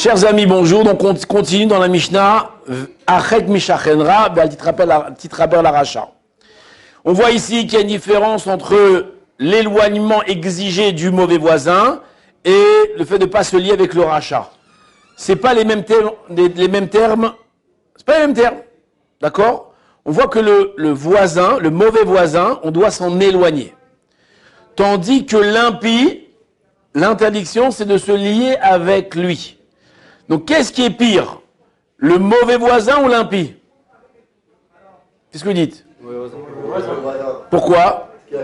Chers amis, bonjour. Donc on continue dans la Mishnah. Achet Mishachenra, Titraber la Racha. On voit ici qu'il y a une différence entre l'éloignement exigé du mauvais voisin et le fait de ne pas se lier avec le rachat. C'est pas les mêmes termes, c'est pas les mêmes termes. D'accord? On voit que le voisin, le mauvais voisin, on doit s'en éloigner. Tandis que l'impie, l'interdiction, c'est de se lier avec lui. Donc, qu'est-ce qui est pire? Le mauvais voisin ou l'impie? Qu'est-ce que vous dites? Pourquoi? On n'a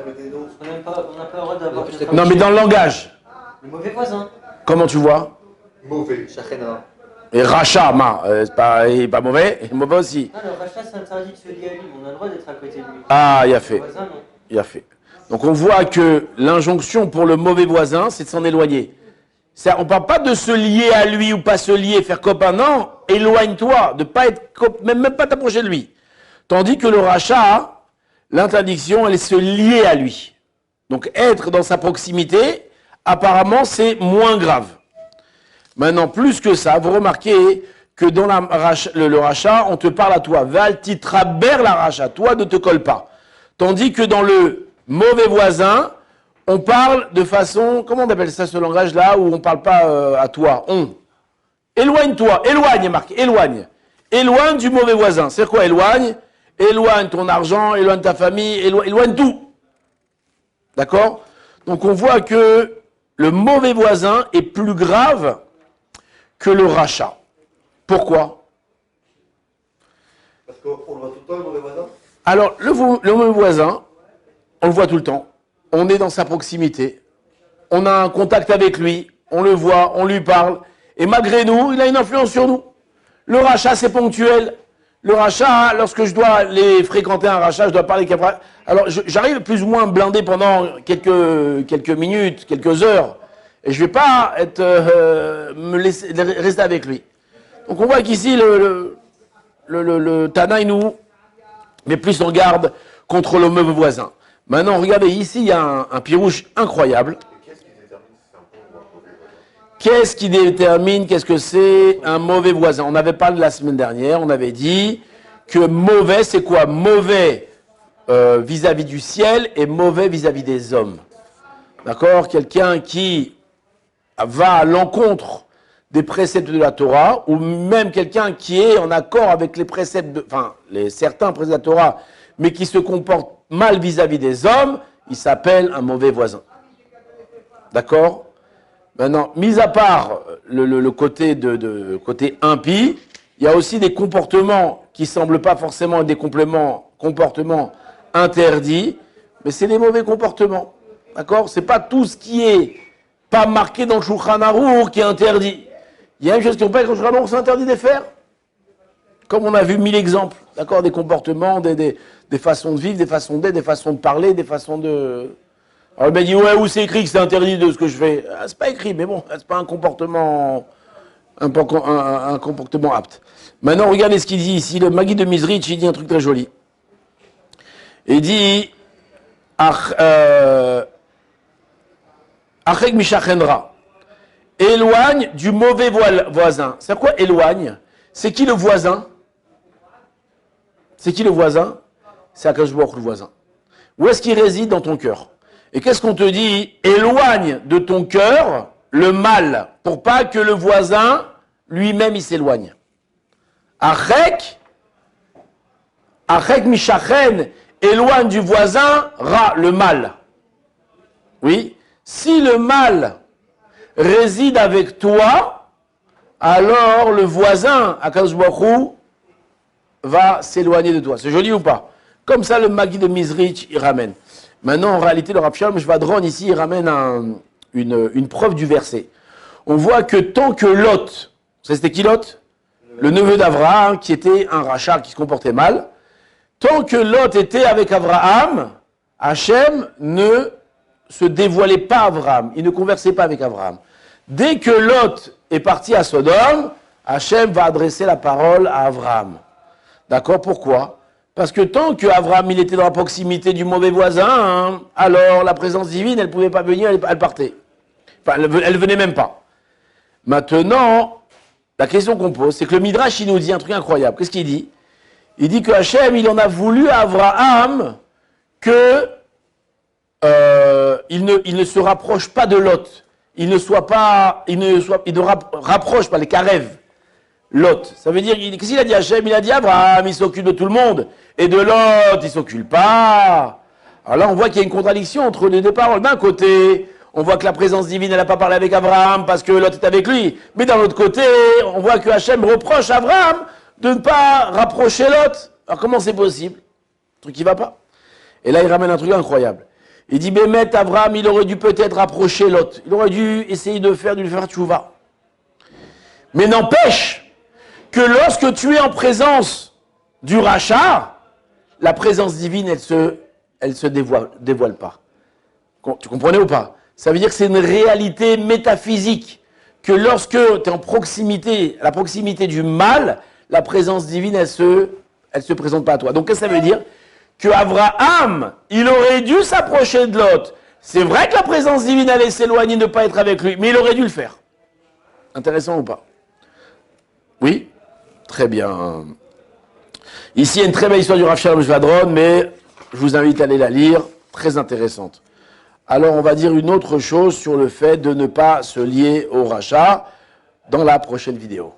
pas le droit d'avoir... Non, mais dans le langage. Le mauvais voisin. Comment tu vois? Mauvais. Shachenra. Et rachat, il est pas mauvais, il est mauvais aussi. Non, le rachat, c'est interdit de se lier à lui, mais on a le droit d'être à côté de lui. Ah, il a fait. Le voisin, non. Il a fait. Donc, on voit que l'injonction pour le mauvais voisin, c'est de s'en éloigner. On ne parle pas de se lier à lui ou pas se lier, faire copain. Non, éloigne-toi, de pas être même pas t'approcher de lui. Tandis que le rachat, l'interdiction, elle est se lier à lui. Donc être dans sa proximité, apparemment, c'est moins grave. Maintenant, plus que ça, vous remarquez que dans le rachat, on te parle à toi. Val titraber la rachat, toi ne te colle pas. Tandis que dans le mauvais voisin, on parle de façon, comment on appelle ça ce langage-là, où on ne parle pas à toi, on. Éloigne-toi, éloigne, Marc, éloigne. Éloigne du mauvais voisin. C'est quoi éloigne? Éloigne ton argent, éloigne ta famille, éloigne tout. D'accord? Donc on voit que le mauvais voisin est plus grave que le rachat. Pourquoi? Parce qu'on le voit tout le temps, le mauvais voisin. Alors, le mauvais voisin, on le voit tout le temps. On est dans sa proximité, on a un contact avec lui, on le voit, on lui parle, et malgré nous, il a une influence sur nous. Le rachat, c'est ponctuel. Le rachat, lorsque je dois les fréquenter un rachat, je dois parler qu'après. Alors, j'arrive plus ou moins blindé pendant quelques minutes, quelques heures, et je ne vais pas rester avec lui. Donc, on voit qu'ici, le Tana, il nous met plus en garde contre le mauvais voisin. Maintenant, regardez, ici, il y a un pirouche incroyable. Qu'est-ce qui détermine, qu'est-ce que c'est un mauvais voisin? On avait parlé la semaine dernière, on avait dit que mauvais, c'est quoi? Mauvais vis-à-vis du ciel et mauvais vis-à-vis des hommes. D'accord? Quelqu'un qui va à l'encontre des préceptes de la Torah, ou même quelqu'un qui est en accord avec les préceptes, certains préceptes de la Torah, mais qui se comporte mal vis-à-vis des hommes, il s'appelle un mauvais voisin. D'accord? Maintenant, mis à part le côté côté impie, il y a aussi des comportements qui ne semblent pas forcément être des comportements interdits, mais c'est des mauvais comportements. D'accord? C'est pas tout ce qui est pas marqué dans le Shulchan Arour qui est interdit. Il y a une chose qui n'est pas dans le Shulchan Arour, c'est interdit de faire. Comme on a vu 1000 exemples, d'accord, des comportements, des façons de vivre, des façons d'être, des façons de parler, des façons de... Alors il m'a dit, ouais, où c'est écrit que c'est interdit de ce que je fais? Ah, c'est pas écrit, mais bon, c'est pas un comportement apte. Maintenant, regardez ce qu'il dit ici, le Magid de Mizrich, il dit un truc très joli. Il dit, Achek Mishachenra, éloigne du mauvais voisin. C'est quoi éloigne? C'est qui le voisin? C'est qui le voisin? C'est Akadosh Baruch Hu, le voisin. Où est-ce qu'il réside dans ton cœur? Et qu'est-ce qu'on te dit? Éloigne de ton cœur le mal, pour pas que le voisin, lui-même, il s'éloigne. Achek Mishachen, éloigne du voisin, le mal. Oui? Si le mal réside avec toi, alors le voisin, Akadosh Baruch Hu, va s'éloigner de toi. C'est joli ou pas? Comme ça, le Magid de Mizrich, il ramène. Maintenant, en réalité, le Rav Shalom Shvadron, ici, il ramène une preuve du verset. On voit que tant que Lot, c'était qui Lot? Le neveu d'Avraham, qui était un rachat qui se comportait mal, tant que Lot était avec Avraham, Hachem ne se dévoilait pas à Avraham, il ne conversait pas avec Avraham. Dès que Lot est parti à Sodome, Hachem va adresser la parole à Avraham. D'accord? Pourquoi? Parce que tant qu'Avraham il était dans la proximité du mauvais voisin, alors la présence divine, elle ne pouvait pas venir, elle partait. Enfin, elle ne venait même pas. Maintenant, la question qu'on pose, c'est que le Midrash, il nous dit un truc incroyable. Qu'est-ce qu'il dit? Il dit que Hachem, il en a voulu à Abraham que il ne se rapproche pas de Lot. Il ne rapproche pas les Karev. Lot. Ça veut dire, qu'est-ce qu'il a dit Hachem? Il a dit Abraham, il s'occupe de tout le monde. Et de Lot, il s'occupe pas. Alors là, on voit qu'il y a une contradiction entre les deux paroles. D'un côté, on voit que la présence divine, elle n'a pas parlé avec Abraham parce que Lot est avec lui. Mais d'un autre côté, on voit que Hachem reproche à Abraham de ne pas rapprocher Lot. Alors comment c'est possible? Un truc qui va pas. Et là, il ramène un truc incroyable. Il dit, Bémet, Abraham, il aurait dû peut-être rapprocher Lot. Il aurait dû essayer de lui faire tchouva. Mais n'empêche que lorsque tu es en présence du rachat, la présence divine, elle se dévoile pas. Tu comprenais ou pas? Ça veut dire que c'est une réalité métaphysique. Que lorsque tu es en proximité, à la proximité du mal, la présence divine, elle se présente pas à toi. Donc, qu'est-ce que ça veut dire? Que Abraham, il aurait dû s'approcher de Lot. C'est vrai que la présence divine allait s'éloigner, ne pas être avec lui, mais il aurait dû le faire. Intéressant ou pas? Oui? Très bien. Ici, il y a une très belle histoire du Rav Shalom Shvadron, mais je vous invite à aller la lire, très intéressante. Alors, on va dire une autre chose sur le fait de ne pas se lier au rachat dans la prochaine vidéo.